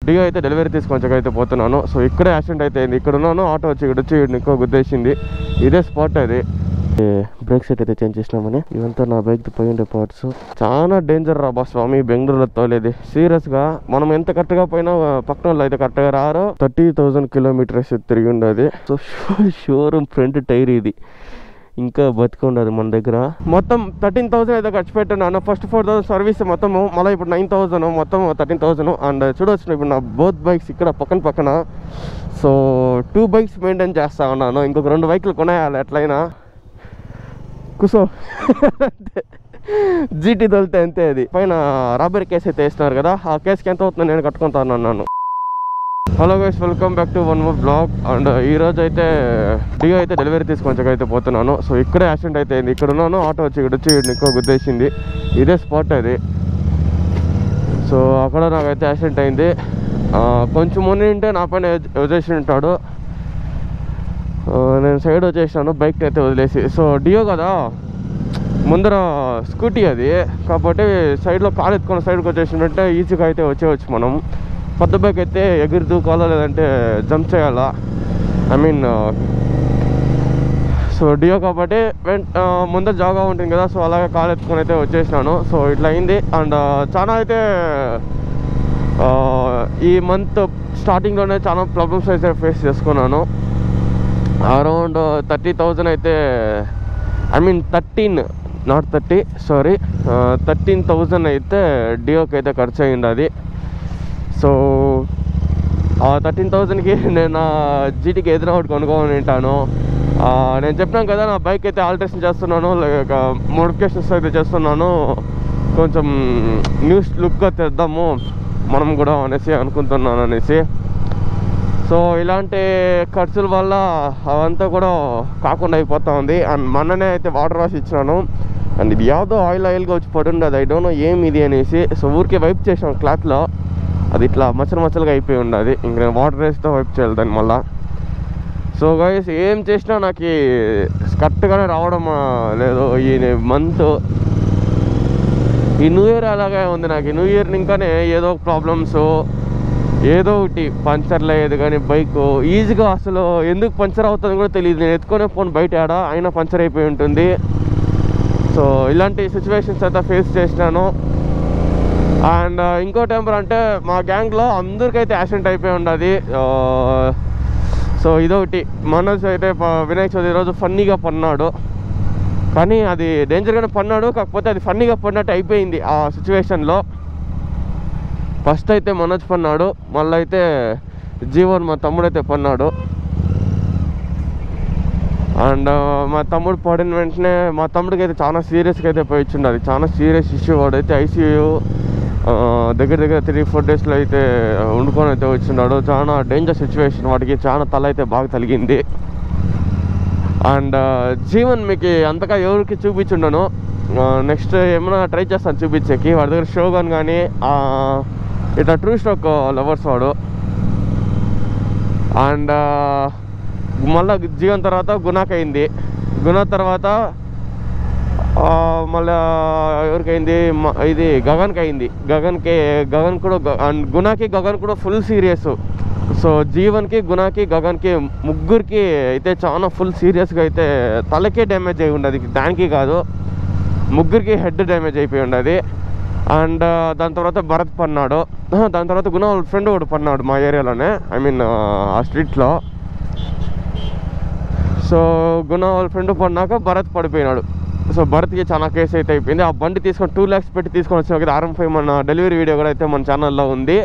డియో అయితే డెలివరీ తీసుకొని అయితే పోతున్నాను. సో ఇక్కడే యాక్సిడెంట్ అయితే అయింది. ఇక్కడ ఉన్నాను, ఆటో వచ్చి ఇక్కడ వచ్చి ఇంకో గుద్దేసింది. ఇదే స్పాట్ అది. బ్రేక్ సెట్ అయితే చేంజ్ చేసినామని ఇవంతా నా బైక్ పోయి ఉండే పార్ట్స్. చాలా డేంజర్ రా బా స్వామి బెంగళూరులో తోలేది. సీరియస్ గా మనం ఎంత కరెక్ట్ గా పోయినా పక్కన వాళ్ళు అయితే కరెక్ట్ గా రారు. 30,000 కిలోమీటర్స్ తిరిగి ఉండదు. సో షోరూమ్ ఫ్రంట్ టైర్ ఇది ఇంకా బతికుండదు మన దగ్గర. మొత్తం 13,000 అయితే ఖర్చు పెట్టాను. ఫస్ట్ 4,000 సర్వీస్ మొత్తము, మళ్ళీ ఇప్పుడు 9,000, మొత్తం 13,000. అండ్ చూడవచ్చు ఇప్పుడు నా బోత్ బైక్స్ ఇక్కడ పక్కన. సో 2 బైక్స్ మెయింటైన్ చేస్తా ఉన్నాను. ఇంకొక 2 బైక్లు కొనేయాలి ఎట్లయినా. కుసో జీటీ తోలితే అంతే. అది పైన రాబరీ కేసు అయితే వేస్తున్నారు కదా, ఆ కేసుకి ఎంత అవుతుందో నేను కట్టుకుంటాను అన్నాను. Hello guys, welcome back to one more blog. And ఈరోజు అయితే డియో అయితే డెలివరీ తీసుకొని అయితే పోతున్నాను. సో ఇక్కడే యాక్సిడెంట్ అయితే అయింది. ఇక్కడ ఉన్నాను, ఆటో వచ్చి ఇక్కడ వచ్చి ఇంకో గుద్దేసింది. ఇదే స్పాట్ అది. సో అక్కడ నాకైతే యాక్సిడెంట్ అయింది. కొంచెం ముందు ఉంటే నా పైన వదిలేసి ఉంటాడు. నేను సైడ్ వచ్చేసాను బైక్ అయితే వదిలేసి. సో డియో కదా, ముందర స్కూటీ అది కాబట్టి సైడ్లో కాలు ఎత్తుకొని సైడ్కి వచ్చేసినట్టే ఈజీగా అయితే వచ్చేవచ్చు మనం. పెద్ద బైక్ అయితే ఎగిరి దూకాలా లేదంటే జంప్ చేయాలా. ఐ మీన్ సో డియో కాబట్టి ముందర జాగా ఉంటుంది కదా, సో అలాగే కాలు ఎత్తుకొని అయితే వచ్చేసినాను. సో ఇట్లా అయింది. అండ్ చాలా అయితే ఈ మంత్ స్టార్టింగ్లోనే చాలా ప్రాబ్లమ్స్ అయితే ఫేస్ చేసుకున్నాను. అరౌండ్ 30,000 అయితే, ఐ మీన్ 13 నాట్ 30 సారీ 13,000 అయితే డియోకి అయితే ఖర్చు అయ్యింది అది. సో ఆ 13,000కి నేను జీటీకి ఏదైనా ఒకటి కొనుక్కొని ఉంటాను. నేను చెప్పినాను కదా, నా బైక్ అయితే ఆల్టరేషన్ చేస్తున్నాను, లైక్ మోడిఫికేషన్స్ అయితే చేస్తున్నాను. కొంచెం న్యూస్ లుక్గా తెద్దాము మనం కూడా అనేసి అనుకుంటున్నాను అనేసి. సో ఇలాంటి ఖర్చుల వల్ల అవంతా కూడా కాకుండా అయిపోతూ ఉంది. అండ్ మొన్ననే అయితే వాటర్ వాష్ ఇచ్చినాను. అండ్ ఇది ಯಾವುದೋ ఆయిల్గా వచ్చి పడుంది, అది ఐ డోంట్ నో ఏమి ఇది అనేసి. సో ఊరికే వైప్ చేసాను క్లాత్లో, అది ఇట్లా మచ్చలుగా అయిపోయి ఉండదు. ఇంక నేను వాటర్ వేస్తే వైప్ చేయాలి దాన్ని మళ్ళా. సో గైస్ ఏం చేసినా నాకు కరెక్ట్గానే రావడం లేదు ఈ మంత్. ఈ న్యూ ఇయర్ అలాగే ఉంది నాకు. న్యూ ఇయర్ ఇంకానే ఏదో ప్రాబ్లమ్స్, ఏదో ఒకటి పంచర్లు అయ్యేది. కానీ బైక్ ఈజీగా అసలు ఎందుకు పంచర్ అవుతుంది కూడా తెలియదు. నేను ఎత్తుకునే ఫోన్ బయట అయినా పంచర్ అయిపోయి ఉంటుంది. సో ఇలాంటి సిచ్యువేషన్స్ అయితే ఫేస్ చేసినాను. అండ్ ఇంకో టెంపర్ అంటే మా గ్యాంగ్లో అందరికైతే యాక్సిడెంట్ అయిపోయి ఉండదు. సో ఇదొకటి. మనోజ్ అయితే వినాయక చవితి రోజు ఫన్నీగా పన్నాడు, కానీ అది డేంజర్గానే పన్నాడు. కాకపోతే అది ఫన్నీగా పడినట్టు అయిపోయింది ఆ సిచ్యువేషన్లో. ఫస్ట్ అయితే మనోజ్ పన్నాడు, మళ్ళీ అయితే జీవన్ మా తమ్ముడైతే పన్నాడు. అండ్ మా తమ్ముడు పడిన వెంటనే మా తమ్ముడికి అయితే చాలా సీరియస్గా అయితే పోయిచ్చిండు. అది చాలా సీరియస్ ఇష్యూ. వాడైతే ఐసీయూ దగ్గర 3-4 డేస్లో అయితే వండుకొని అయితే వచ్చిన్నాడు. చాలా డేంజర్ సిచ్యువేషన్. వాడికి చాలా తల అయితే బాగా తలిగింది. అండ్ జీవన్ మీకు అంతగా ఎవరికి చూపించుండను. నెక్స్ట్ ఏమైనా ట్రై చేస్తాను చూపించేకి. వాడి దగ్గర షోగన్ కానీ ఇట్లా ట్రూ స్టాక్ లవర్స్ వాడు. అండ్ మళ్ళీ జీవన్ తర్వాత గుణాకి అయింది. గుణ తర్వాత మళ్ళీ ఎవరికైంది, ఇది గగన్కి అయింది. గగన్ కూడా అండ్ గగన్ కూడా ఫుల్ సీరియస్. సో జీవన్కి, గుణాకి, గగన్కి ముగ్గురికి అయితే చాలా ఫుల్ సీరియస్గా అయితే తలకే డ్యామేజ్ అయి ఉండదు. దానికి కాదు, ముగ్గురికి హెడ్ డ్యామేజ్ అయిపోయి ఉండదు. అండ్ దాని తర్వాత భరత్ పన్నాడు. దాని తర్వాత గుణ వాళ్ళ ఫ్రెండ్ ఒకటి పన్నాడు మా ఏరియాలోనే, ఐ మీన్ ఆ స్ట్రీట్లో. సో గుణ వాళ్ళ ఫ్రెండ్ పడినాక భరత్ పడిపోయినాడు. సో భరత్కి చాలా కేసు అయితే అయిపోయింది. ఆ బండి తీసుకొని 2 lakhs పెట్టి తీసుకొని వచ్చిన కదా RM5 మన డెలివరీ వీడియో కూడా అయితే మన ఛానల్లో ఉంది.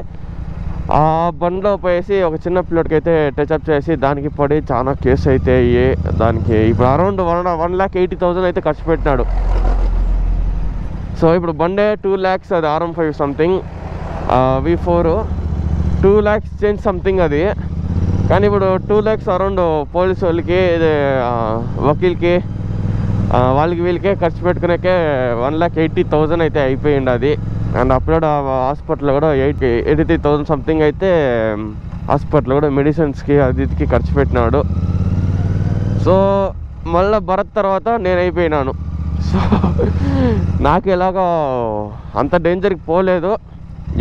ఆ బండిలో పోయేసి ఒక చిన్న పిల్లడికి అయితే టచ్అప్ చేసి దానికి పడి చాలా కేసు అయితే అయ్యి దానికి ఇప్పుడు అరౌండ్ 1,80,000 అయితే ఖర్చు పెట్టినాడు. సో ఇప్పుడు బండే 2 lakhs, అది RM5 something V4 2 lakhs change something అది. కానీ ఇప్పుడు 2 lakhs అరౌండ్ పోలీసు వాళ్ళకి, వకీల్కి, వాళ్ళకి వీళ్ళకే ఖర్చు పెట్టుకునేకే 1,80,000 అయితే అయిపోయింది అది. అండ్ అప్పుడు హాస్పిటల్లో కూడా 83,000 సంథింగ్ అయితే హాస్పిటల్లో కూడా మెడిసిన్స్కి అదికి ఖర్చు పెట్టినాడు. సో మళ్ళీ భరత్ తర్వాత నేను అయిపోయినాను. సో నాకు ఎలాగో అంత డేంజర్కి పోలేదు.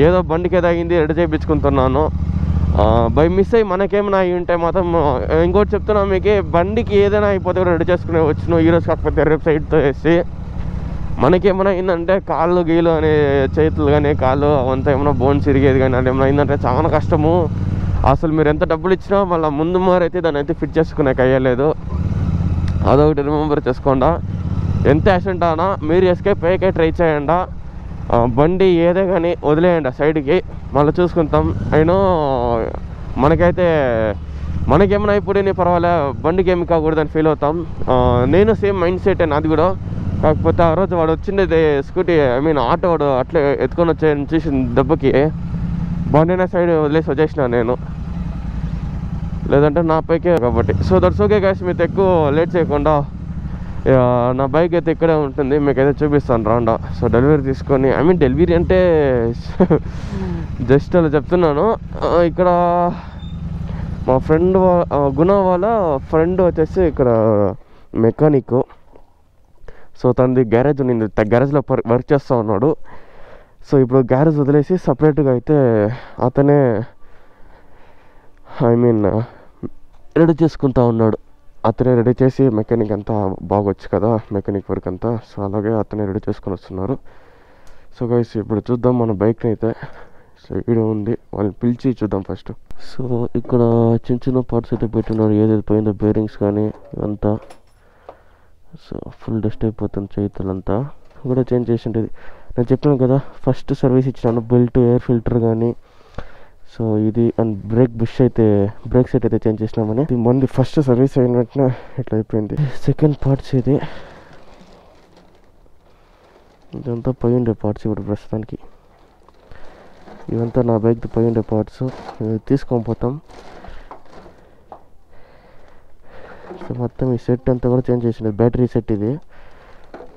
ఏదో బండికి ఏదో అయింది రెడీ చేయించుకుంటున్నాను. బై మిస్ అయ్యి మనకేమైనా అయ్యి ఉంటే మాత్రం ఇంకోటి చెప్తున్నా మీకు, బండికి ఏదైనా అయిపోతే కూడా రెడీ చేసుకునే వచ్చును ఈరోజు కాకపోతే రేపు సైడ్తో వేసి. మనకేమైనా అయిందంటే కాళ్ళు గీలు అనే చేతులు కానీ కాళ్ళు అవంతా ఏమైనా బోన్స్ ఇరిగేది కానీ అది ఏమైనా అయిందంటే చాలా కష్టము. అసలు మీరు ఎంత డబ్బులు ఇచ్చినా మళ్ళీ ముందు మారైతే దాన్ని అయితే ఫిట్ చేసుకునేకి అయ్యలేదు. అదొకటి రిమెంబర్ చేసుకోండి. ఎంత యాక్సిడెంట్ అయినా మీరు ఎస్కేప్ అయ్యాకే ట్రై చేయండి. బండి ఏదే కానీ వదిలేయండి సైడ్కి, మళ్ళీ చూసుకుంటాం. అయినా మనకైతే మనకేమైనా అయిపోయి పర్వాలే, బండికి ఏమి కాకూడదని ఫీల్ అవుతాం. నేను సేమ్ మైండ్ సెట్ నాది కూడా. కాకపోతే ఆ రోజు వాడు వచ్చిండేది స్కూటీ, ఐ మీన్ ఆటో, వాడు అట్లే ఎత్తుకొని వచ్చాయని చూసిన దెబ్బకి బండినే సైడ్ వదిలేసి వచ్చేసిన నేను, లేదంటే నా పైకే కాబట్టి. సో దట్స్ ఓకే గైస్, మీతో ఎక్కువ లేట్ చేయకుండా నా బైక్ అయితే ఇక్కడే ఉంటుంది, మీకైతే చూపిస్తాను రాండా. సో డెలివరీ తీసుకొని, ఐ మీన్ డెలివరీ అంటే జస్ట్ అలా చెప్తున్నాను. ఇక్కడ మా ఫ్రెండ్ గుణ వాళ్ళ ఫ్రెండ్ వచ్చేసి ఇక్కడ మెకానిక్. సో తనది గ్యారేజ్ ఉంది, గ్యారేజ్లో వర్క్ చేస్తూ ఉన్నాడు. సో ఇప్పుడు గ్యారేజ్ వదిలేసి సపరేట్గా అయితే అతనే ఐ మీన్ రెడీ చేసుకుంటా ఉన్నాడు. అతనే రెడీ చేసి, మెకానిక్ అంతా బాగొచ్చు కదా మెకానిక్ వర్క్ అంతా, సో అలాగే అతనే రెడీ చేసుకొని వస్తున్నారు. సో గైస్ ఇప్పుడు చూద్దాం మన బైక్ని అయితే. సో వీడియో ఉంది, వాళ్ళని పిలిచి చూద్దాం ఫస్ట్. సో ఇక్కడ చిన్న చిన్న పార్ట్స్ అయితే పెట్టున్నారు, ఏదైతే పోయిందో బేరింగ్స్ కానీ ఇవంతా. సో ఫుల్ డస్ట్ అయిపోతుంది, చేతులంతా కూడా చేంజ్ చేసి ఉంటుంది. నేను చెప్పాను కదా ఫస్ట్ సర్వీస్ ఇచ్చినాను, బెల్ట్, ఎయిర్ ఫిల్టర్ కానీ. సో ఇది అండ్ బ్రేక్స్ సెట్ అయితే చేంజ్ చేసినామని. ఇది మంది ఫస్ట్ సర్వీస్ అయిన వెంటనే ఇట్లా అయిపోయింది. సెకండ్ పార్ట్స్ ఇదంతా పోయి ఉండే పార్ట్స్ ఇప్పుడు ప్రస్తుతానికి. ఇవంతా నా బైక్ది పోయి ఉండే పార్ట్స్ తీసుకొని పోతాం. సో మొత్తం ఈ సెట్ అంతా కూడా చేంజ్ చేసింది, బ్యాటరీ సెట్ ఇది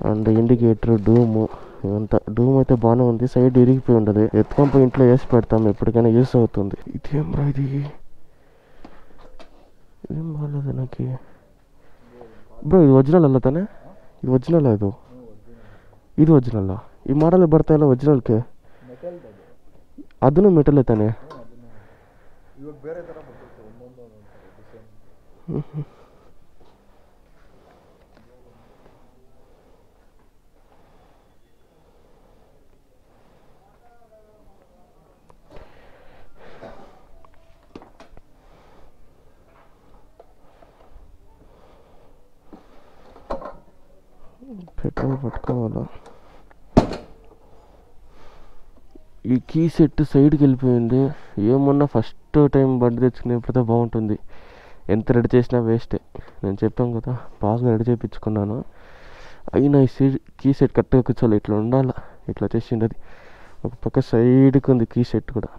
అండ్ ఇండికేటర్, డూము ఇవంతా. డూమ్ అయితే బాగానే ఉంది, సైడ్ ఇరిగిపోయి ఉండదు, ఎత్తుకొని పోయి ఇంట్లో వేసి పెడతాం, ఎప్పటికైనా యూస్ అవుతుంది. ఇదేం రా ఇదేం బాగాలేదు నాకు బ్రో. ఇది ఒరిజినల్ ಅಲ್ಲ ತಾನೆ? ఇది ఒరిజినల్ ಇದು ఒరిజినల్. ಈ ಮಾಡಲ್ ಬರ್ತಾ ಇಲ್ಲ ಒರಿಜಿನಲ್ಗೆ, ಅದನ್ನು ಮೆಟಲ್ ತಾನೆ? పెట్రోల్ పట్టుకోవాలా. ఈ కీ సెట్ సైడ్కి వెళ్ళిపోయింది. ఏమన్నా ఫస్ట్ టైం బండి తెచ్చుకునేప్పుడైతే బాగుంటుంది, ఎంత రెడీ చేసినా వేస్టే. నేను చెప్పాను కదా బాగా రెడీ చేయించుకున్నాను, అయినా ఈ కీ సెట్ కరెక్ట్గా కూర్చోవాలి, ఇట్లా ఉండాలి. ఇట్లా చేసింది అది ఒక పక్క సైడ్కి ఉంది కీ సెట్ కూడా.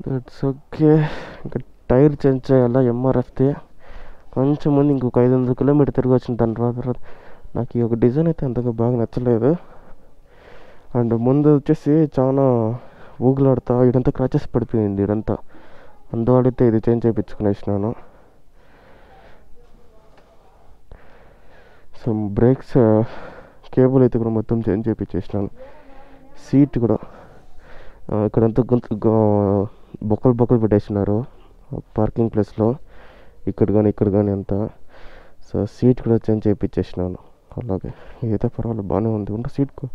That's okay. ఇంకా టైర్ చేంజ్ చేయాలా ఎంఆర్ఎఫ్ది. కొంచెం ముందు ఇంకొక 500 కిలోమీటర్ తిరిగి వచ్చిన దాని తర్వాత నాకు ఈ ఒక డిజైన్ అయితే అంతగా బాగా నచ్చలేదు. అండ్ ముందు వచ్చేసి చాలా ఊగులాడుతా ఇదంతా క్రాచెస్ పడిపోయింది ఇదంతా, అందువల్లైతే ఇది చేంజ్ చేయించుకునేసినాను. సో బ్రేక్స్ కేబుల్ అయితే కూడా మొత్తం చేంజ్ చేయించేసినాను. సీట్ కూడా ఇక్కడంతా బొక్కలు పెట్టేసినారు పార్కింగ్ ప్లేస్లో, ఇక్కడ కానీ అంతా. సో సీట్ కూడా చేంజ్ చేయించేసినాను. అలాగే ఇదైతే పర్వాలేదు బాగానే ఉంది. ఉంటే సీట్కు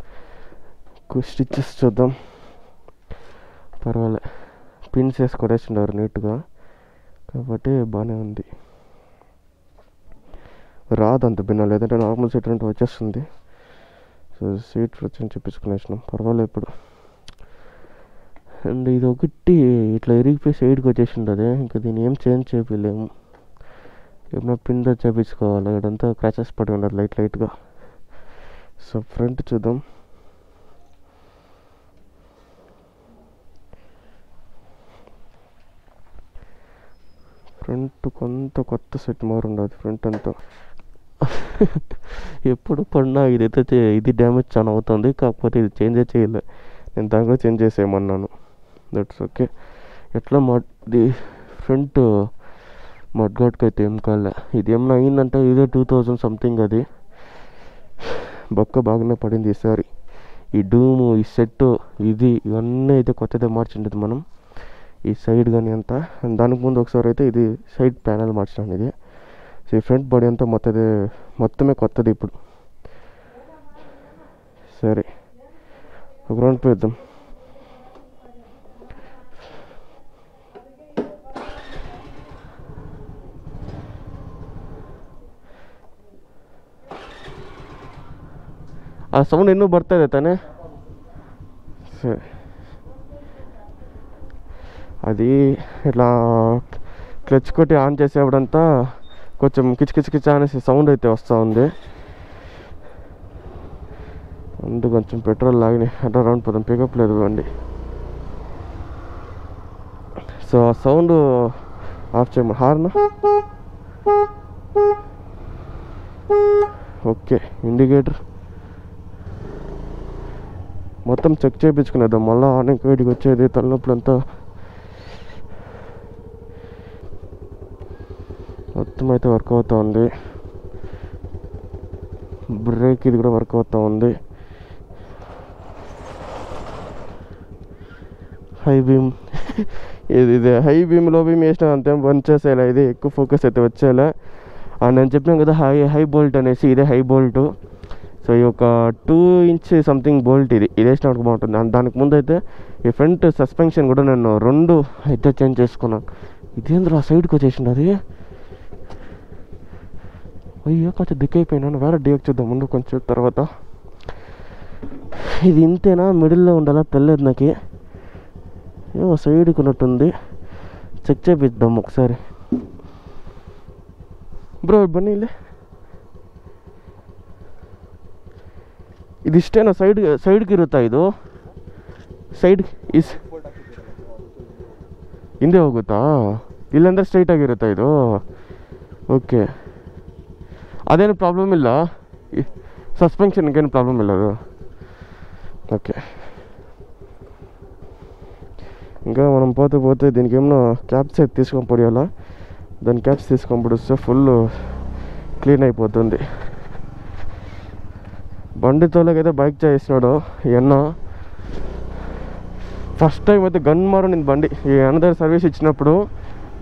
స్టిచ్చెస్ చూద్దాం. పర్వాలే, పిన్స్ వేసి కొట్టేసినారు నీట్గా కాబట్టి బాగానే ఉంది. రాదు అంత భిన్న, లేదంటే నార్మల్ సీట్ అంటే వచ్చేస్తుంది. సో సీట్ చేంజ్ చేయించుకునేసినాం, పర్వాలేదు ఇప్పుడు. అండ్ ఇది ఒకటి ఇట్లా ఇరిగిపోయి సైడ్కి వచ్చేసింది అదే, ఇంకా దీన్ని ఏం చేంజ్ చేయలేము, ఏమైనా పిన్ చేయించుకోవాలి. ఇదంతా క్రాచెస్ పడి ఉండదు లైట్గా. సో ఫ్రంట్ చూద్దాం. ఫ్రంట్ కొంత కొత్త సెట్ మారు ఉండదు ఫ్రంట్ అంతా. ఎప్పుడు పడినా ఇది డ్యామేజ్ చాలా అవుతుంది, కాకపోతే ఇది చేంజే చేయలే. నేను దాన్ని కూడా చేంజ్ చేసేయమన్నాను. That's okay. ఎట్లా ఇది ఫ్రంట్ మడ్గాడ్కి అయితే ఏం కాలే. ఇది ఏమన్నా అయిందంటే ఇదే 2000 సంథింగ్. అది బొక్క బాగానే పడింది ఈసారి. ఈ డూము, ఈ సెట్, ఇది ఇవన్నీ అయితే కొత్తదే మార్చిండదు మనం. ఈ సైడ్ కానీ అంతా. దానికి ముందు ఒకసారి అయితే ఇది సైడ్ ప్యానల్ మార్చినాను. ఇది సో ఈ ఫ్రంట్ బాడీ అంతా మొత్తమే కొత్తది ఇప్పుడు. సరే ఒక రౌండ్ పోయిద్దాం. ಆ ಸೌಂಡ್ ಇನ್ನೂ ಬರ್ತಾ ಇದೆ ತಾನೇ? సరే అది ఇట్లా క్లచ్ కొట్టి ఆన్ చేసేప్పుడంతా కొంచెం కిచకిచకిచ అనేసి సౌండ్ అయితే వస్తూ ఉంది. అందు కొంచెం పెట్రోల్ లాగినాయి. అంటే రౌండ్ పోదాం, పికప్ లేదు బండి. సో ఆ సౌండ్ ఆఫ్ చేయమని హార్న్. ఓకే, ఇండికేటర్ మొత్తం చెక్ చేయించుకునేద్దాం. మళ్ళీ ఆనకి వేడికి వచ్చేది తలనొప్పులంతా. మొత్తం అయితే వర్క్ అవుతూ ఉంది. బ్రేక్ ఇది కూడా వర్క్ అవుతూ ఉంది. హై బీమ్ ఇది హై బీమ్ లో బీమ్ వేసినా అంతేం పనిచేసేలా. ఇది ఎక్కువ ఫోకస్ అయితే వచ్చేలా. నేను చెప్పినాను కదా హై బోల్ట్ అనేసి, ఇదే హై బోల్ట్. సో ఈ ఒక 2 ఇంచ్ సంథింగ్ బోల్ట్ ఇది వేసినప్పుడు బాగుంటుంది. దానికి ముందు అయితే ఈ ఫ్రంట్ సస్పెన్షన్ కూడా నేను 2 అయితే చేంజ్ చేసుకున్నాను. ఇదేంద్ర సైడ్కి వచ్చేసింది అది. అయ్యో కొంచెం దిక్కైపోయినాను. వేరే డిఎక్ చూద్దాం ముందు కొంచెం తర్వాత. ఇది ఇంతేనా, మిడిల్లో ఉండాలా తెలియదు నాకు. ఏమో సైడ్కి ఉన్నట్టుంది. చెక్ చేపిద్దాం ఒకసారి. బ్రో బన్నీలే, ಇದು ಇಷ್ಟೇನಾ? ಸೈಡ್ಗೆ ಇರುತ್ತಾ ಇದು? ಸೈಡ್ ಹಿಂದೆ ಹೋಗುತ್ತಾ? ಇಲ್ಲಾಂದರೆ ಸ್ಟ್ರೈಟ್ ಆಗಿರುತ್ತಾ ಇದು? ಓಕೆ, ಅದೇನು ಪ್ರಾಬ್ಲಮ್ ಇಲ್ಲ. ಸಸ್ಪೆನ್ಷನ್ಗೇನು ಪ್ರಾಬ್ಲಮ್ ಇಲ್ಲ ಅದು. ఓకే, ఇంకా మనం పోతే దీనికి ఏమన్నా క్యాప్స్ అయితే తీసుకొని పడేయాలా. దాని క్యాప్స్ తీసుకొని పడిస్తే ఫుల్ క్లీన్ అయిపోతుంది. బండి తోలకైతే బైక్ చేసినాడు ఈ అన్న. ఫస్ట్ టైం అయితే గన్ మారు నేను బండి ఈ అన్న దగ్గర సర్వీస్ ఇచ్చినప్పుడు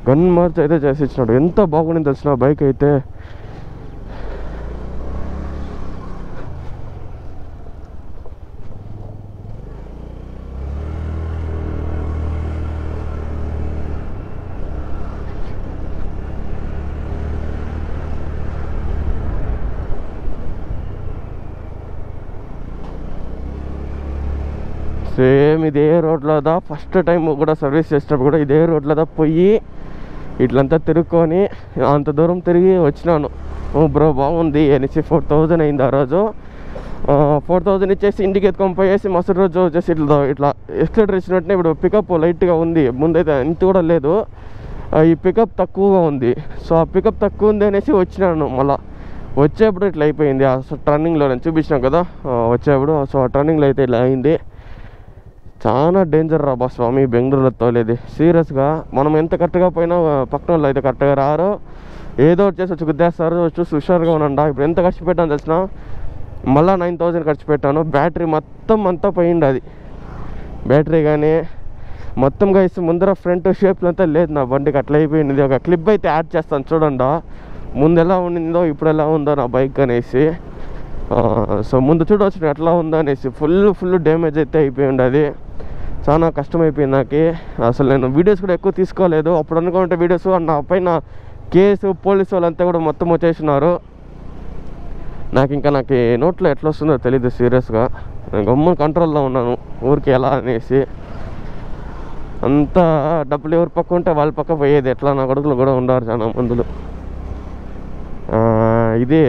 గన్ మార్చి అయితే చేసి ఇచ్చినాడు. ఎంత బాగుండింది తెలిసిన బైక్ అయితే. సేమ్ ఇదే రోడ్లోదా ఫస్ట్ టైం కూడా సర్వీస్ చేసినప్పుడు కూడా ఇదే రోడ్లోదా పోయి ఇట్లంతా తిరుక్కొని అంత దూరం తిరిగి వచ్చినాను. బ్రో బాగుంది అనేసి 4000 అయింది ఆ రోజు. 4000 ఇచ్చేసి ఇంటికి ఎత్తుకొని పోయేసి మరుసటి రోజు వచ్చేసి ఇట్లా ఎక్స్లేటర్ ఇచ్చినట్టునే ఇప్పుడు పికప్ లైట్గా ఉంది. ముందైతే ఇంత కూడా లేదు, ఈ పికప్ తక్కువగా ఉంది. సో ఆ పికప్ తక్కువ ఉంది అనేసి వచ్చినాను. మళ్ళీ వచ్చేప్పుడు ఇట్లా అయిపోయింది. టర్నింగ్లో నేను చూపించినాను కదా వచ్చేప్పుడు. సో ఆ టర్నింగ్లో అయితే ఇలా అయింది. చాలా డేంజర్ రా బా స్వామి బెంగళూరులో తోలేది. సీరియస్గా మనం ఎంత కరెక్ట్గా పోయినా పక్కన వాళ్ళు అయితే కరెక్ట్గా రారు. ఏదో వచ్చేసి వచ్చి గుద్దేస్తారు. చూసి హుషారుగా ఉన్నా. ఇప్పుడు ఎంత ఖర్చు పెట్టాను తెలిసిన, మళ్ళీ 9000 ఖర్చు పెట్టాను. బ్యాటరీ మొత్తం అంతా పోయింది. అది బ్యాటరీ కానీ మొత్తంగా ఇస్తే ముందర ఫ్రంట్ షేప్లు అంతా లేదు నా బండికి. అట్లా అయిపోయింది. ఒక క్లిప్ అయితే యాడ్ చేస్తాను చూడండి, ముందు ఎలా ఉండిందో ఇప్పుడు ఎలా ఉందో నా బైక్ అనేసి. సో ముందు చూడవచ్చు ఎట్లా ఉందో అనేసి. ఫుల్ డ్యామేజ్ అయితే అయిపోయింది. అది చాలా కష్టమైపోయింది నాకు. అసలు నేను వీడియోస్ కూడా ఎక్కువ తీసుకోలేదు. అప్పుడు అనుకుంటే వీడియోస్ నా పైన కేసు పోలీసు వాళ్ళంతా కూడా మొత్తం వచ్చేసినారు. నాకు నోట్లో ఎట్లా వస్తుందో తెలీదు సీరియస్గా. నేను గమ్మున కంట్రోల్లో ఉన్నాను ఊరికి ఎలా అనేసి. అంతా డబ్బులు ఎవరు పక్క ఉంటే వాళ్ళ పక్క పోయేది. ఎట్లా నా కొడుకులు కూడా ఉన్నారు చాలా మందులు. ఇది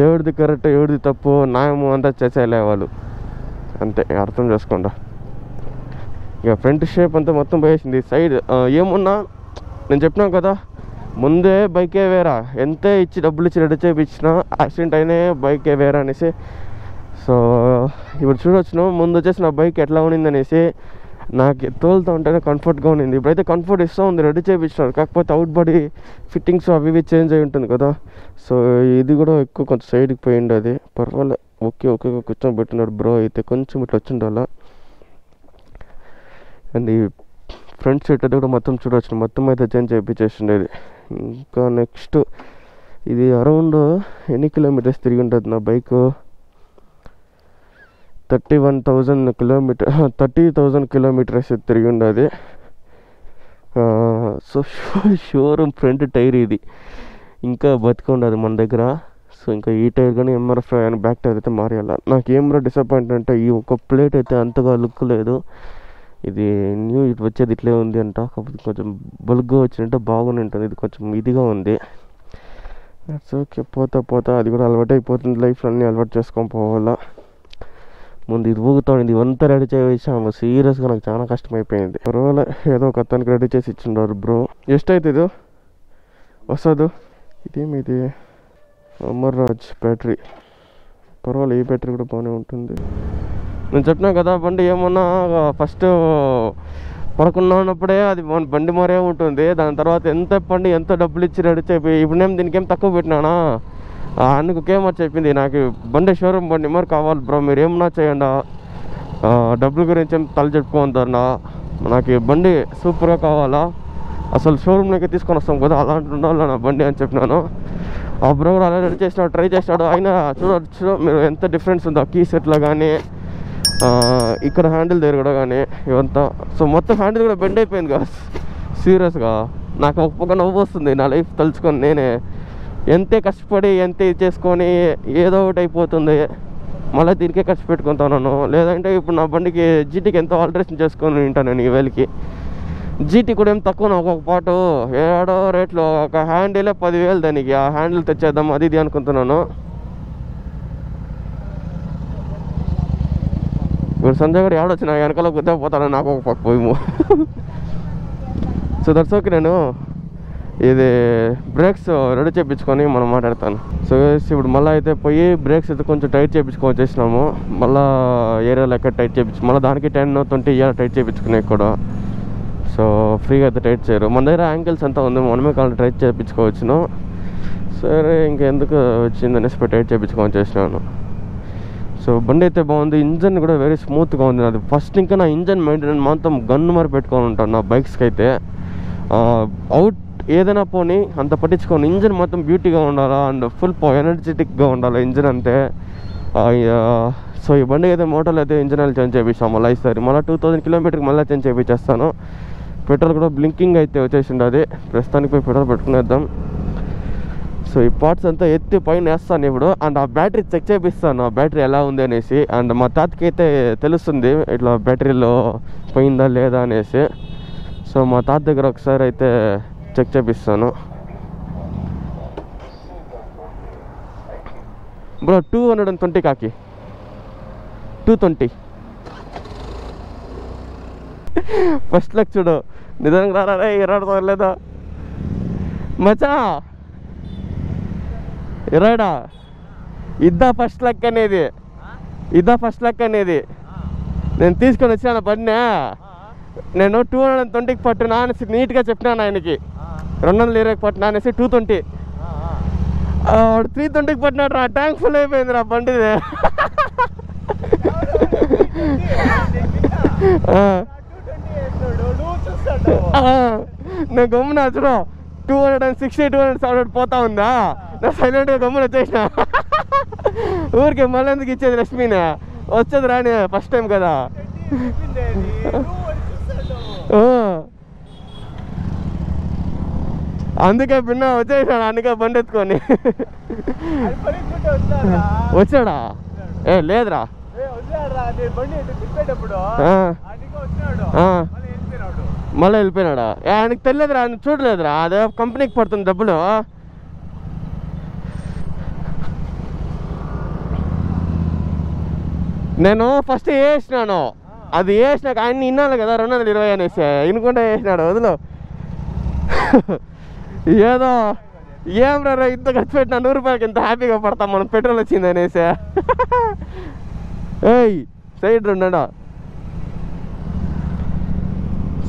ఎవరిది కరెక్ట్ ఎవరిది తప్పు న్యాయము అంతా చేసేలే వాళ్ళు, అంతే అర్థం చేసుకోండి. ఇక ఫ్రంట్ షేప్ అంతా మొత్తం పోయేసింది. సైడ్ ఏమున్నా నేను చెప్పినాను కదా ముందే బైకే వేరా, ఎంతే ఇచ్చి డబ్బులు ఇచ్చి రెడీ చేయించిన యాక్సిడెంట్ అయినా బైకే వేరా అనేసి. సో ఇప్పుడు చూడొచ్చును ముందు వచ్చేసి నా బైక్ ఎట్లా ఉండింది అనేసి. నాకు తోలుతూ ఉంటేనే కంఫర్ట్గా ఉంది. ఇప్పుడైతే కంఫర్ట్ ఇస్తూ ఉంది, రెడీ చేయించినారు. కాకపోతే అవుట్ బాడీ ఫిట్టింగ్స్ అవి ఇవి చేంజ్ అయి ఉంటుంది కదా. సో ఇది కూడా ఎక్కువ కొంచెం సైడ్కి పోయింది. అది పర్వాలే, ఓకే ఓకే కూర్చోబెట్టినాడు బ్రో. అయితే కొంచెం ఇట్లా వచ్చిండాల. అండ్ ఈ ఫ్రంట్ సీట్ అయితే కూడా మొత్తం చూడవచ్చు, మొత్తం అయితే చేంజ్ చేయించేసిండేది. ఇంకా నెక్స్ట్ ఇది అరౌండ్ ఎన్ని కిలోమీటర్స్ తిరిగి ఉంటుంది నా బైక్? 30,000 కిలోమీటర్స్ తిరిగి ఉండదు. సో షోరూమ్ ఫ్రంట్ టైర్ ఇది ఇంకా బతికుండదు మన దగ్గర. సో ఇంకా ఈ టైర్ కానీ ఎంఆర్ఎఫ్ కానీ బ్యాక్ టైర్ అయితే మారేయాల. నాకు ఏమో డిసప్పాయింట్ అంటే ఈ ఒక ప్లేట్ అయితే అంతగా లుక్ లేదు. ఇది న్యూ ఇటు వచ్చేది ఇట్లే ఉంది అంట, కాకపోతే కొంచెం బల్క్గా వచ్చినట్టు బాగుని ఉంటుంది. ఇది కొంచెం ఇదిగా ఉంది. ఓకే, పోతా అది కూడా అలవాటు అయిపోతుంది. లైఫ్లో అన్నీ అలవాటు చేసుకొని పోవాలా. ముందు ఇది ఊగుతాడు, ఇది అంతా రెడీ చేసాము. సీరియస్గా నాకు చాలా కష్టమైపోయింది. పర్వాలే, ఏదో ఒక అతనికి రెడీ చేసి ఇచ్చిండారు బ్రో. ఎష్టైతే ఇది వస్తుంది? ఇదేమిది? అమర్ రాజ్ బ్యాటరీ. పర్వాలే, ఈ బ్యాటరీ కూడా బాగానే ఉంటుంది. నేను చెప్పినా కదా, బండి ఏమన్నా ఫస్ట్ పడుకున్నప్పుడే అది బండి మరే ఉంటుంది. దాని తర్వాత ఎంత బండి ఎంత డబ్బులు ఇచ్చి రెడీ చేయి. ఇప్పుడు నేను దీనికి ఏం తక్కువ పెట్టినానా? అందుకు ఒకేమో చెప్పింది, నాకు బండి షోరూమ్ బండి మరి కావాలి బ్రో, మీరు ఏమన్నా చేయండి, డబ్బుల గురించి ఏం తల చెప్పుకోవద్దన్నా, నాకు ఈ బండి సూపర్గా కావాలా, అసలు షోరూమ్లోకి తీసుకొని వస్తాం కదా అలాంటి ఉండాలి నా బండి అని చెప్పినాను. ఆ బ్రో కూడా అలా రెడీ చేసినాడు, ట్రై చేసినాడు. అయినా చూడవచ్చు మీరు ఎంత డిఫరెన్స్ ఉందో కీ సెట్లో కానీ ఇక్కడ హ్యాండిల్ దగ్గర కూడా కానీ ఇవంతా. సో మొత్తం హ్యాండిల్ కూడా బెండ్ అయిపోయింది కదా. సీరియస్గా నాకు ఒక పక్క నవ్వు వస్తుంది నా లైఫ్ తలుచుకొని. నేనే ఎంతే కష్టపడి ఎంత ఇది చేసుకొని ఏదో ఒకటి అయిపోతుంది, మళ్ళీ దీనికే ఖర్చు పెట్టుకుంటాను. లేదంటే ఇప్పుడు నా బండికి జీటీకి ఎంతో ఆల్టరేషన్ చేసుకొని ఉంటాను నేను. ఈ వేలకి జీటీ కూడా ఏం తక్కువ ఒక్కొక్క పాటు ఏడో రేట్లో. ఒక హ్యాండిలే 10,000 దానికి. ఆ హ్యాండిల్ తెచ్చేద్దాం అది ఇది అనుకుంటున్నాను. ఇప్పుడు సంజయ్ గారు ఏడొచ్చిన వెనకాల గుద్దే పోతాను, నాకు ఒక పక్క పోయి. So that's okay. నేను ఇది బ్రేక్స్ రెడీ చేయించుకొని మనం మాట్లాడతాను. సో ఇప్పుడు మళ్ళీ అయితే పోయి బ్రేక్స్ అయితే కొంచెం టైట్ చేయించుకొని వచ్చేసినాము. మళ్ళీ ఏరియాలో ఎక్కడ టైట్ చేయించు, మళ్ళీ దానికి 10-20 ఇయర్ టైట్ చేయించుకునే కూడా. సో ఫ్రీగా అయితే టైట్ చేయరు. మన దగ్గర యాంగిల్స్ అంతా ఉంది, మనమే కావాలి టైట్ చేయించుకోవచ్చును. సరే ఇంకెందుకు వచ్చిందనేసి టైట్ చేయించుకొని వచ్చేసినాను. సో బండి అయితే బాగుంది, ఇంజన్ కూడా వెరీ స్మూత్గా ఉంది. అది ఫస్ట్ ఇంకా నా ఇంజన్ మెయింటెనెన్స్ మాత్రం గన్ను మరి పెట్టుకొని ఉంటాను నా బైక్స్కి అయితే. అవుట్ ఏదైనా పోనీ అంత పట్టించుకోని, ఇంజన్ మొత్తం బ్యూటీగా ఉండాలా అండ్ ఫుల్ ఎనర్జెటిక్గా ఉండాలి ఇంజన్ అంతే. సో ఈ బండి అయితే మోటార్లు అయితే ఇంజన్ ఆయిల్ చేంజ్ చేయించాము మళ్ళీ ఈసారి. మళ్ళీ 2000 కిలోమీటర్కి మళ్ళీ చేంజ్ చేయించేస్తాను. పెట్రోల్ కూడా బ్లింకింగ్ అయితే వచ్చేసింది. అది ప్రస్తుతానికి పోయి పెట్రోల్ పెట్టుకునేద్దాం. సో ఈ పార్ట్స్ అంతా ఎత్తి పైన వేస్తాను ఇప్పుడు. అండ్ ఆ బ్యాటరీ చెక్ చేపిస్తాను, ఆ బ్యాటరీ ఎలా ఉంది అనేసి. అండ్ మా తాతకి అయితే తెలుస్తుంది ఇట్లా బ్యాటరీలో పోయిందా లేదా అనేసి. సో మా తాత దగ్గర ఒకసారి అయితే చెక్ చేపిస్తాను. బ్రో 220 కాకి 220 ఫస్ట్ లెక్ చూడు. నిజంగా రారా ఇరాడుతా లేదా మచా ఇరాడా? ఇద్దా ఫస్ట్ లెక్ అనేది, ఇద్దా ఫస్ట్ లెక్ అనేది. నేను తీసుకొని వచ్చాను బండి. నేను 220కి పట్టినా అనేసి నీట్గా చెప్పినాను ఆయనకి. 220కి పట్టినా అనేసి 220. 320కి పట్టినాడు రా. ట్యాంక్ ఫుల్ అయిపోయింది రా బండిది. నేను గమ్మున చూడు 260 270 పోతా ఉందా, నా సైలెంట్గా గమ్మున వచ్చేసిన. ఊరికే మళ్ళీ ఎందుకు ఇచ్చేది రష్మిని, వచ్చేది రాని ఫస్ట్ టైం కదా. అందుకే పిన్న వచ్చేసాడు, అందుకే బండి ఎత్తుకొని వచ్చాడా? ఏ లేదురా, మళ్ళీ వెళ్ళిపోయినాడా? ఆయనకి తెలియదురా, ఆయన చూడలేదురా. అదే కంపెనీకి పడుతుంది డబ్బులు. నేను ఫస్ట్ వేసినాను, అది వేసినాక ఆయన విన్నాను కదా 220 అనేసి ఇనుకుంటే వేసినాడు. వదిలో ఏదో ఏం రా ఇంత ఖర్చు పెట్టినా 100 రూపాయలకి ఇంత హ్యాపీగా పడతాం మనం పెట్రోల్ వచ్చింది అనేసి. ఏయ్ సైడ్ రెండా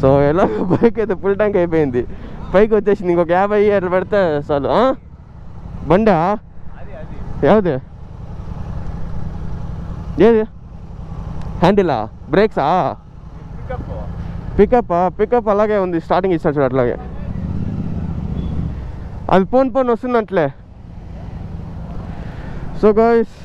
సో ఎలా బైక్ అయితే ఫుల్ ట్యాంక్ అయిపోయింది, పైకి వచ్చేసింది. ఇంకొక 50 అట్లా పెడితే చాలు. బండా యావది ఏది హ్యాండిలా బ్రేక్సా పికప్ అలాగే ఉంది, స్టార్టింగ్ ఇచ్చిన చూడు అట్లాగే. అది పోన్ వస్తుందంటలే. సో గైస్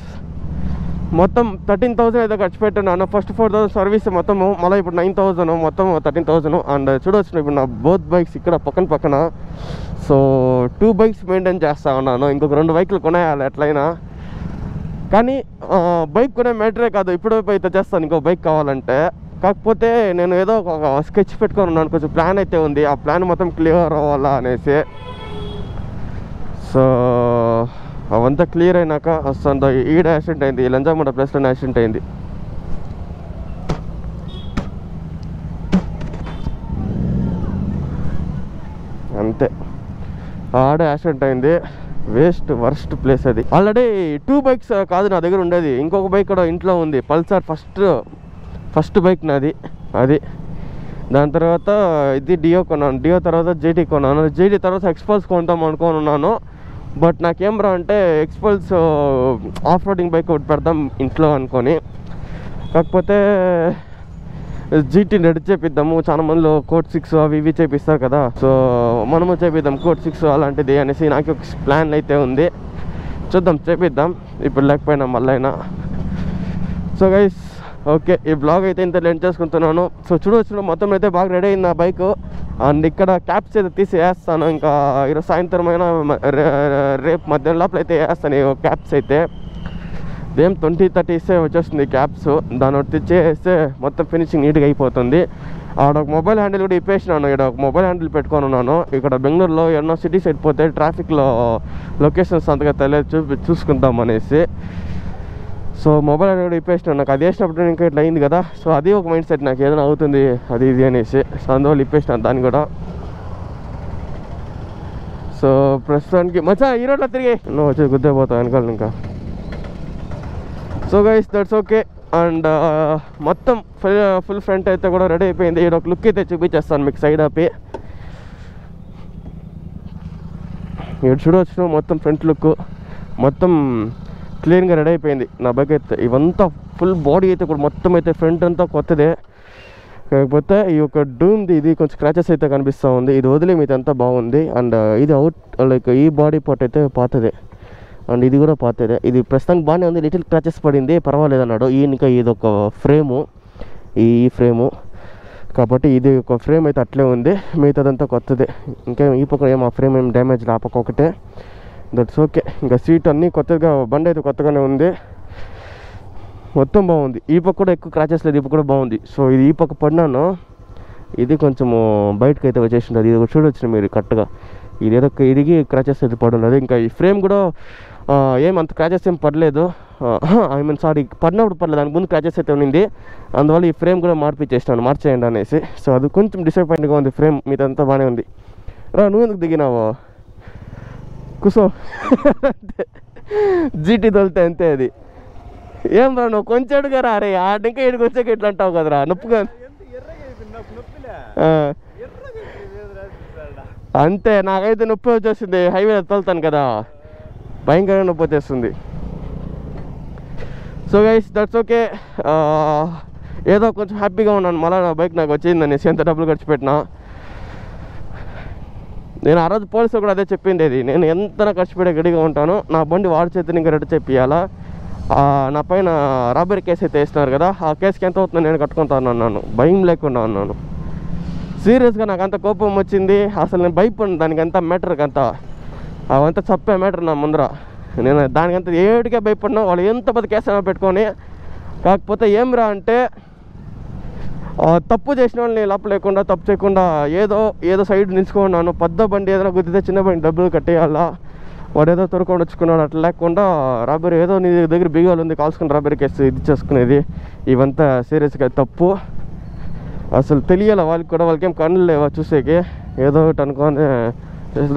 మొత్తం 13,000 అయితే ఖర్చు పెట్టాను. ఫస్ట్ 4,000 సర్వీస్ మొత్తము, మళ్ళీ ఇప్పుడు 9,000, మొత్తం 13,000. అండ్ చూడవచ్చు ఇప్పుడు నా బోత్ బైక్స్ ఇక్కడ పక్కన. సో 2 బైక్స్ మెయింటైన్ చేస్తా ఉన్నాను. ఇంకొక 2 బైకులు కొనేయాలి ఎట్లయినా. కానీ బైక్ కొనే మ్యాటరే కాదు, ఇప్పుడు అయితే చేస్తాను ఇంకో బైక్ కావాలంటే. కాకపోతే నేను ఏదో ఒక స్కెచ్ పెట్టుకొని ఉన్నాను, కొంచెం ప్లాన్ అయితే ఉంది. ఆ ప్లాన్ మొత్తం క్లియర్ అవ్వాలా అనేసి. సో అవంతా క్లియర్ అయినాక వస్తుంది. ఈడ యాక్సిడెంట్ అయింది, లంజామండ ప్లేస్లో యాక్సిడెంట్ అయింది. అంతే, ఆడ యాక్సిడెంట్ అయింది. వర్స్ట్ ప్లేస్ అది. ఆల్రెడీ 2 బైక్స్ కాదు నా దగ్గర ఉండేది, ఇంకొక బైక్ కూడా ఇంట్లో ఉంది. పల్సర్ ఫస్ట్ బైక్ నాది అది. దాని తర్వాత ఇది డియో కొన్నాను, డియో తర్వాత జీటీ కొన్నాను, జీటీ తర్వాత ఎక్స్పల్స్ కొంటాం అనుకొని ఉన్నాను. బట్ నాకేం రా అంటే ఎక్స్పల్స్ ఆఫ్ రోడింగ్ బైక్ ఒకటి పెడదాం ఇంట్లో అనుకొని. కాకపోతే జీటీ రెడీ చేపిద్దాము, చాలా మందిలో కోడ్ 6 అవి ఇవి చేపిస్తారు కదా. సో మనము చేపిద్దాం కోడ్ 6 అలాంటిది అనేసి నాకు ఒక ప్లాన్ అయితే ఉంది. చూద్దాం, చేపిద్దాం ఇప్పుడు లేకపోయినా మళ్ళైనా. సో గైస్ ఓకే, ఈ బ్లాగ్ అయితే ఇంత లెంట్ చేసుకుంటున్నాను. సో చూడవచ్చు మొత్తం అయితే బాగా రెడీ అయింది నా బైక్. అండ్ ఇక్కడ క్యాప్స్ అయితే తీసి వేస్తాను, ఇంకా ఈరోజు సాయంత్రం అయినా రేపు మధ్యాహ్నం లోపల అయితే వేస్తాను ఈ క్యాప్స్ అయితే. ఇదేం 20-30 ఇస్తే వచ్చేస్తుంది క్యాప్స్. దాన్ని ఒకటి తెచ్చేస్తే మొత్తం ఫినిషింగ్ నీట్గా అయిపోతుంది. ఆడ ఒక మొబైల్ హ్యాండిల్ కూడా ఇప్పేసినాను, ఇక్కడ ఒక మొబైల్ హ్యాండిల్ పెట్టుకొని ఉన్నాను. ఇక్కడ బెంగళూరులో ఎన్నో సిటీ సైడ్ పోతే ట్రాఫిక్లో లొకేషన్స్ అంతగా తెలియదు, చూసుకుందాం అనేసి. సో మొబైల్ హ్యాండిల్ కూడా ఇప్పేసినాను. నాకు అది వేసినప్పుడు ఇంకా ఇట్లా అయింది కదా. సో అది ఒక మైండ్ సెట్, నాకు ఏదైనా అవుతుంది అది ఇది అనేసి. సో అందువల్ల ఇప్పేసినాను దాన్ని కూడా. సో ప్రస్తుతానికి మచ్చా ఈ రోడ్లో తిరిగి నువ్వు వచ్చి గుద్దే పోతావు వెనకాల ఇంకా. So guys that's okay. And మొత్తం ఫుల్ ఫ్రంట్ అయితే కూడా రెడీ అయిపోయింది. ఇక్కడ ఒక లుక్ అయితే చూపించేస్తాను మీకు సైడ్ ఆపి. ఇక్కడ చూడవచ్చు మొత్తం ఫ్రంట్ లుక్ మొత్తం క్లీన్గా రెడీ అయిపోయింది నా బైక్ అయితే. ఇవంతా ఫుల్ బాడీ అయితే కూడా మొత్తం అయితే ఫ్రంట్ అంతా కొత్తదే. కాకపోతే ఈ యొక్క డూమ్ది ఇది కొంచెం స్క్రాచెస్ అయితే కనిపిస్తూ ఉంది. ఇది వదిలే మీది అంతా బాగుంది. అండ్ ఇది అవుట్ లైక్ ఈ బాడీ పార్ట్ అయితే పాతదే, అండ్ ఇది కూడా పాతదే. ఇది ప్రస్తుతానికి బాగానే ఉంది, లిటిల్ క్రాచెస్ పడింది, పర్వాలేదు అన్నాడు. ఇంకా ఇది ఒక ఫ్రేము, ఈ ఫ్రేము కాబట్టి ఇది ఒక ఫ్రేమ్ అయితే అట్లే ఉంది, మిగతాదంతా కొత్తదే. ఇంకా ఈ పక్క ఏం ఆ ఫ్రేమ్ ఏం డ్యామేజ్ రాపక ఒకటే, దట్స్ ఓకే. ఇంకా సీట్ అన్నీ కొత్తగా, బండి అయితే కొత్తగానే ఉంది, మొత్తం బాగుంది. ఈ పక్క కూడా ఎక్కువ క్రాచెస్ లేదు, ఈ పక్క కూడా బాగుంది. సో ఇది ఈ పక్క పడినాను, ఇది కొంచెము బయటకు అయితే వచ్చేసింది. అది చూడొచ్చు మీరు కరెక్ట్గా, ఇది ఏదో ఇరిగి క్రాచెస్ అయితే పడున్నది. ఇంకా ఈ ఫ్రేమ్ కూడా ఏమంత క్రాచెస్ ఏం పడలేదు, ఐ మీన్ సారీ పడినప్పుడు పడలేదు, దానికి ముందు క్రాచెస్ అయితే ఉన్నింది. అందువల్ల ఈ ఫ్రేమ్ కూడా మార్చేయండి అనేసి. సో అది కొంచెం డిసప్పాయింట్గా ఉంది. ఫ్రేమ్ మీదంతా బాగానే ఉంది. రా నువ్వు ఎందుకు దిగినావో కూసో జీటీ తోలితే అంతే. అది ఏం రా నువ్వు కొంచెం అడుగా రా, అరే ఆడింకా ఇక్కడికి వచ్చాక ఇట్లా అంటావు కదరా నొప్పుగా. అంతే, నాకైతే నొప్పి వచ్చేస్తుంది, హైవే తోలుతాను కదా, భయంకరంగా నొప్పి వచ్చేస్తుంది. So guys that's okay. ఏదో కొంచెం హ్యాపీగా ఉన్నాను, మళ్ళీ నా బైక్ నాకు వచ్చిందనేసి ఎంత డబ్బులు ఖర్చు పెట్టినా. నేను ఆ రోజు పోలీసు కూడా అదే చెప్పింది, అది నేను ఎంత ఖర్చు పెట్టే గడిగా ఉంటాను, నా బండి వాడి చేతిని ఇంకా రెడీ చేపియాలా. నా పైన రాబరీ కేసు అయితే వేస్తున్నారు కదా, ఆ కేసుకి ఎంత అవుతుందో నేను కట్టుకుంటాను అన్నాను, భయం లేకుండా ఉన్నాను. సీరియస్గా నాకు అంత కోపం వచ్చింది, అసలు నేను భయపడిన దానికంతా మ్యాటర్కి అంతా, అవంతా చెప్పే మ్యాటర్ నా ముందర. నేను దానికంతా ఏడికే భయపడినా, వాళ్ళు ఎంత పెద్ద కేసు పెట్టుకొని. కాకపోతే ఏం రా అంటే తప్పు చేసిన వాళ్ళని లోపల లేకుండా, తప్పు చేయకుండా ఏదో సైడ్ నిలుచుకున్నాను. పెద్ద బండి ఏదైనా గుద్దితే చిన్న బండి డబ్బులు కట్టేయాలా, వాడు ఏదో తొరుకొని వచ్చుకున్నాడు అట్లా లేకుండా, రాబరీ ఏదో నీ దగ్గర బిగాలు ఉంది కాల్చుకుని రాబరీ కేసు ఇది చేసుకునేది, ఇవంతా సీరియస్గా తప్పు. అసలు తెలియాల వాళ్ళకి కూడా, వాళ్ళకేం కన్నులు లేవా చూసేకి, ఏదో ఒకటి అనుకోని.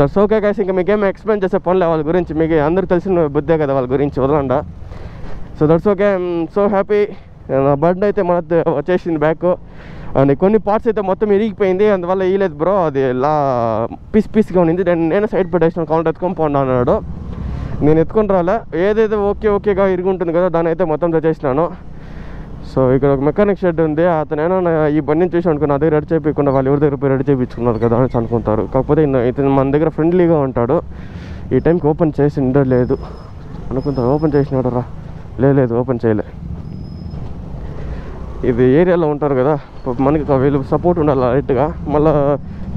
దట్స్ ఓకే గైస్, ఇంకా మీకేం ఎక్స్ప్లెయిన్ చేసే పనులే వాళ్ళ గురించి, మీకు అందరికి తెలిసిన బుద్ధే కదా వాళ్ళ గురించి, వదలండా. So that's okay, I'm so happy. నా బండి అయితే మన వచ్చేసింది బ్యాక్. అండ్ కొన్ని పార్ట్స్ అయితే మొత్తం ఇరిగిపోయింది, అందువల్ల వేయలేదు బ్రో, అది ఇలా పీస్గా ఉండింది. నేను సైడ్ పెట్టేసిన కౌంట్ ఎత్తుకొని పోండి అన్నాడు. నేను ఎత్తుకొని రాలే, ఏదైతే ఓకేగా ఇరిగి ఉంటుంది కదా దాని అయితే మొత్తం తెచ్చేసినాను. సో ఇక్కడ ఒక మెకానిక్ షెడ్ ఉంది, అతనేనా ఈ బండిని చూసి అనుకున్నా నా దగ్గర రెడీ చేయించకుండా వాళ్ళు ఎవరి దగ్గర పోయి రెడీ చేయించుకున్నారు కదా అని అనుకుంటారు. కాకపోతే ఇతను మన దగ్గర ఫ్రెండ్లీగా ఉంటాడు. ఈ టైంకి ఓపెన్ చేసి ఉండలేదు అనుకుంటారు. ఓపెన్ చేసినాడు రా, లేదు ఓపెన్ చేయలే. ఇది ఏరియాలో ఉంటారు కదా, మనకి వీళ్ళు సపోర్ట్ ఉండాలి లైట్గా. మళ్ళీ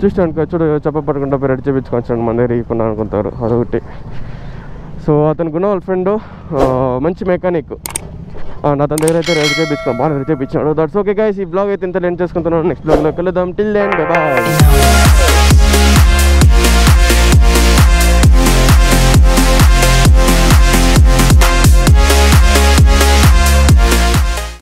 చూసినాను చూడు చెప్పపడకుండా పోయి రెడీ చేయించుకోవచ్చు మన దగ్గర ఇవ్వకుండా అనుకుంటారు, అదొకటి. సో అతనికి ఉన్న వాళ్ళ ఫ్రెండ్ మంచి మెకానిక్, నా తన దగ్గర అయితే రెడీ చేయించుకున్నాను, బాగా రెడీ చేయించాడు. దట్స్ ఓకే గైస్, ఈ బ్లాగ్ అయితే ఇంత ఎండ్ చేసుకుంటున్నాను. నెక్స్ట్ బ్లాగ్లో కలుద్దాం. Till then bye bye.